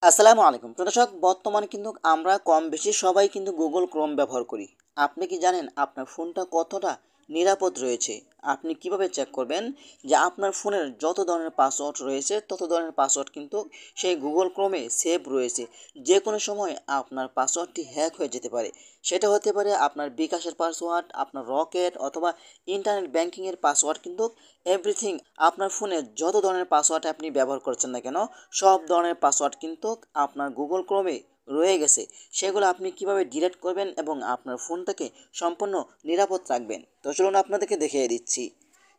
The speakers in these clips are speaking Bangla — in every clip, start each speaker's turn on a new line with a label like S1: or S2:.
S1: আসসালামু আলাইকুম প্রিয় দর্শক, বর্তমানে কিন্তু আমরা কম বেশি সবাই কিন্তু গুগল ক্রোম ব্যবহার করি। আপনি কি জানেন আপনার ফোনটা কতটা নিরাপদ রয়েছে? আপনি কিভাবে চেক করবেন যে আপনার ফোনের যত ধরনের পাসওয়ার্ড রয়েছে তত ধরনের পাসওয়ার্ড কিন্তু সেই গুগল ক্রোমে সেভ রয়েছে। যে কোনো সময় আপনার পাসওয়ার্ডটি হ্যাক হয়ে যেতে পারে। সেটা হতে পারে আপনার বিকাশের পাসওয়ার্ড, আপনার রকেট অথবা ইন্টারনেট ব্যাংকিংয়ের পাসওয়ার্ড কিন্তু এভরিথিং। আপনার ফোনে যত ধরনের পাসওয়ার্ড আপনি ব্যবহার করছেন না কেন, সব ধরনের পাসওয়ার্ড কিন্তু আপনার গুগল ক্রোমে রয়ে গেছে। সেগুলো আপনি কিভাবে ডিলিট করবেন এবং আপনার ফোনটাকে সম্পূর্ণ নিরাপদ রাখবেন, তো চলুন আপনাদেরকে দেখিয়ে দিচ্ছি।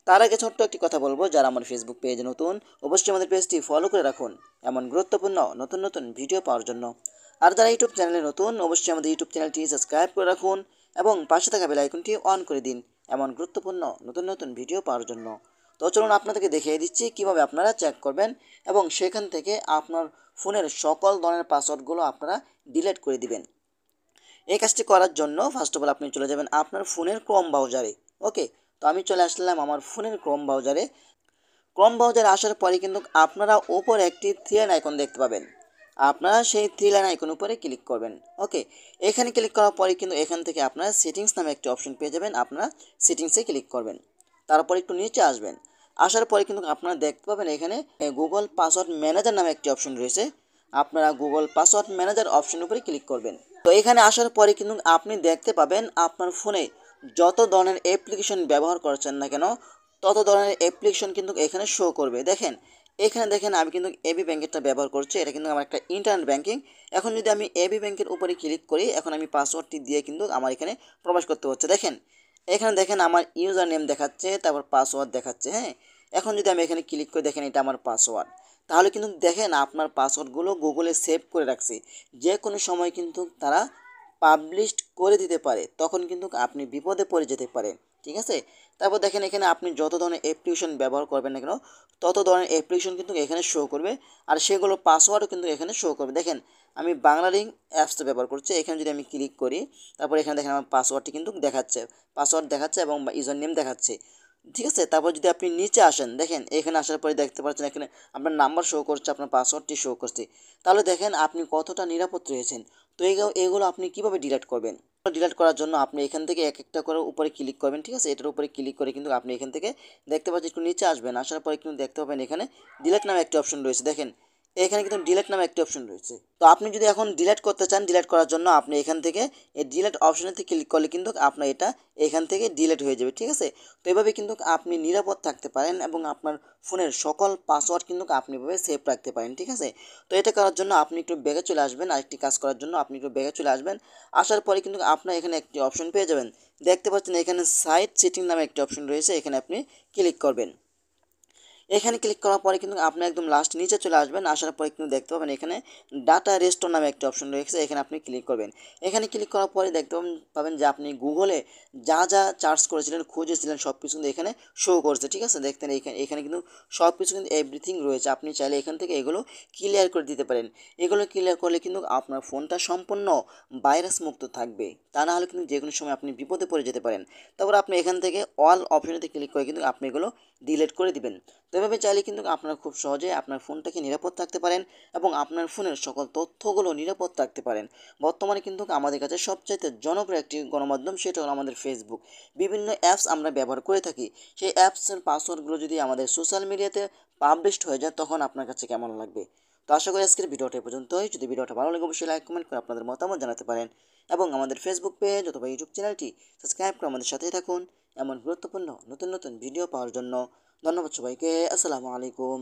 S1: তার আগে ছোট্ট একটি কথা বলবো, যারা আমার ফেসবুক পেজে নতুন অবশ্যই আমাদের পেজটি ফলো করে রাখুন এমন গুরুত্বপূর্ণ নতুন নতুন ভিডিও পাওয়ার জন্য। আর যারা ইউটিউব চ্যানেলে নতুন অবশ্যই আমাদের ইউটিউব চ্যানেলটি সাবস্ক্রাইব করে রাখুন এবং পাশে থাকা বেল আইকনটি অন করে দিন এমন গুরুত্বপূর্ণ নতুন নতুন ভিডিও পাওয়ার জন্য। তো চলুন আপনাদেরকে দেখিয়ে দিচ্ছি কিভাবে আপনারা চেক করবেন এবং সেখান থেকে আপনার ফোনের সকল ধরনের পাসওয়ার্ডগুলো আপনারা ডিলিট করে দিবেন। এই কাজটি করার জন্য ফার্স্ট অফ অল আপনি চলে যাবেন আপনার ফোনের ক্রোম ব্রাউজারে। ওকে, তো আমি চলে আসলাম আমার ফোনের ক্রোম ব্রাউজারে। ক্রোম ব্রাউজারে আসার পরে কিন্তু আপনারা ওপরে একটি থ্রি লাইন আইকন দেখতে পাবেন। আপনারা সেই থ্রি লাইন আইকন উপরে ক্লিক করবেন। ওকে, এখানে ক্লিক করার পরে কিন্তু এখান থেকে আপনারা সেটিংস নামে একটি অপশন পেয়ে যাবেন। আপনারা সেটিংসে ক্লিক করবেন, তারপর একটু নিচে আসবেন। আসার পরে কিন্তু আপনারা দেখতে পাবেন এখানে গুগল পাসওয়ার্ড ম্যানেজার নামে একটি অপশন রয়েছে। আপনারা গুগল পাসওয়ার্ড ম্যানেজার অপশন উপরে ক্লিক করবেন। তো এখানে আসার পরে কিন্তু আপনি দেখতে পাবেন আপনার ফোনে যত ধরনের অ্যাপ্লিকেশন ব্যবহার করছেন না কেন তত ধরনের অ্যাপ্লিকেশন কিন্তু এখানে শো করবে। দেখেন, এখানে দেখেন আমি কিন্তু এবি ব্যাংকেরটা ব্যবহার করছি। এটা কিন্তু আমার একটা ইন্টারনেট ব্যাংকিং। এখন যদি আমি এবি ব্যাংকের উপরে ক্লিক করি, এখন আমি পাসওয়ার্ডটি দিয়ে কিন্তু আমার এখানে প্রবেশ করতে হচ্ছে। দেখেন, এখানে দেখেন আমার ইউজার নেম দেখাচ্ছে, তারপর পাসওয়ার্ড দেখাচ্ছে। হ্যাঁ, এখন যদি আমি এখানে ক্লিক করি, দেখেন এটা আমার পাসওয়ার্ড। তাহলে কিন্তু দেখেন আপনার পাসওয়ার্ডগুলো গুগলে সেভ করে রাখছে। যে কোনো সময় কিন্তু তারা পাবলিশ করে দিতে পারে, তখন কিন্তু আপনি বিপদে পড়ে যেতে পারেন। ঠিক আছে, তারপর দেখেন এখানে আপনি যত ধরনের অ্যাপ্লিকেশন ব্যবহার করবেন না কেন তত ধরনের অ্যাপ্লিকেশন কিন্তু এখানে শো করবে, আর সেগুলো পাসওয়ার্ডও কিন্তু এখানে শো করবে। দেখেন, আমি বাংলালিংক অ্যাপসটা ব্যবহার করছি। এখানে যদি আমি ক্লিক করি, তারপর এখানে দেখেন আমার পাসওয়ার্ডটি কিন্তু দেখাচ্ছে, পাসওয়ার্ড দেখাচ্ছে এবং ইউজার নেম দেখাচ্ছে। ঠিক আছে, তারপর যদি আপনি নিচে আসেন, দেখেন এখানে আসার পরে দেখতে পাচ্ছেন এখানে আপনার নাম্বার শো করছে, আপনার পাসওয়ার্ডটি শো করছে। তাহলে দেখেন আপনি কতটা নিরাপদ রয়েছেন। তো এগুলো আপনি কিভাবে ডিলিট করবেন? ডিলিট করার জন্য আপনি এখান থেকে এক একটা করে উপরে ক্লিক করবেন। ঠিক আছে, এটার উপরে ক্লিক করে কিন্তু আপনি এখান থেকে দেখতে পাচ্ছেন একটু নিচে আসবেন। আসার পরে কিন্তু দেখতে পাবেন এখানে ডিলিট নামে একটি অপশন রয়েছে। দেখেন, এখানে কিন্তু ডিলিট নামে একটি অপশন রয়েছে। তো আপনি যদি এখন ডিলিট করতে চান, ডিলিট করার জন্য আপনি এখান থেকে এই ডিলিট অপশনেতে ক্লিক করলে কিন্তু আপনার এটা এখান থেকে ডিলিট হয়ে যাবে। ঠিক আছে, তো এভাবে কিন্তু আপনি নিরাপদ থাকতে পারেন এবং আপনার ফোনের সকল পাসওয়ার্ড কিন্তু আপনি এভাবে সেভ রাখতে পারেন। ঠিক আছে, তো এটা করার জন্য আপনি একটু ব্যাগে চলে আসবেন। আরেকটি কাজ করার জন্য আপনি একটু ব্যাগে চলে আসবেন। আসার পরে কিন্তু আপনার এখানে একটি অপশন পেয়ে যাবেন। দেখতে পাচ্ছেন এখানে সাইট সেটিং নামে একটি অপশন রয়েছে, এখানে আপনি ক্লিক করবেন। এখানে ক্লিক করার পরে কিন্তু আপনি একদম লাস্ট নিচে চলে আসবেন। আসার পরে কিন্তু দেখতে পাবেন এখানে ডাটা রেস্টোর নামে একটা অপশন রয়েছে, এখানে আপনি ক্লিক করবেন। এখানে ক্লিক করার পরে দেখতে পাবেন যে আপনি গুগলে যা যা সার্চ করেছিলেন, খুঁজেছিলেন, সব কিছু কিন্তু এখানে শো করছে। ঠিক আছে, দেখতেন এখানে এখানে কিন্তু সব কিছু কিন্তু এভরিথিং রয়েছে। আপনি চাইলে এখান থেকে এগুলো ক্লিয়ার করে দিতে পারেন। এগুলো ক্লিয়ার করলে কিন্তু আপনার ফোনটা সম্পূর্ণ ভাইরাস মুক্ত থাকবে। তা না হলে কিন্তু যে কোনো সময় আপনি বিপদে পড়ে যেতে পারেন। তারপর আপনি এখান থেকে অল অপশনেতে ক্লিক করে কিন্তু আপনি এগুলো ডিলিট করে দিবেন। তো এভাবে চাইলে কিন্তু আপনারা খুব সহজে আপনার ফোনটাকে নিরাপদ রাখতে পারেন এবং আপনার ফোনের সকল তথ্যগুলো নিরাপদ রাখতে পারেন। বর্তমানে কিন্তু আমাদের কাছে সবচাইতে জনপ্রিয় একটি গণমাধ্যম, সেটা হলো আমাদের ফেসবুক। বিভিন্ন অ্যাপস আমরা ব্যবহার করে থাকি। সেই অ্যাপসের পাসওয়ার্ডগুলো যদি আমাদের সোশ্যাল মিডিয়াতে পাবলিশড হয়ে যায়, তখন আপনার কাছে কেমন লাগবে? তো আশা করি আজকের ভিডিওটা এ পর্যন্তই। যদি ভিডিওটা ভালো লাগে অবশ্যই লাইক কমেন্ট করে আপনাদের মতামত জানাতে পারেন এবং আমাদের ফেসবুক পেজ অথবা ইউটিউব চ্যানেলটি সাবস্ক্রাইব করে আমাদের সাথেই থাকুন এমন গুরুত্বপূর্ণ নতুন নতুন ভিডিও পাওয়ার জন্য। ধন্যবাদ সবাইকে। আসসালামু আলাইকুম।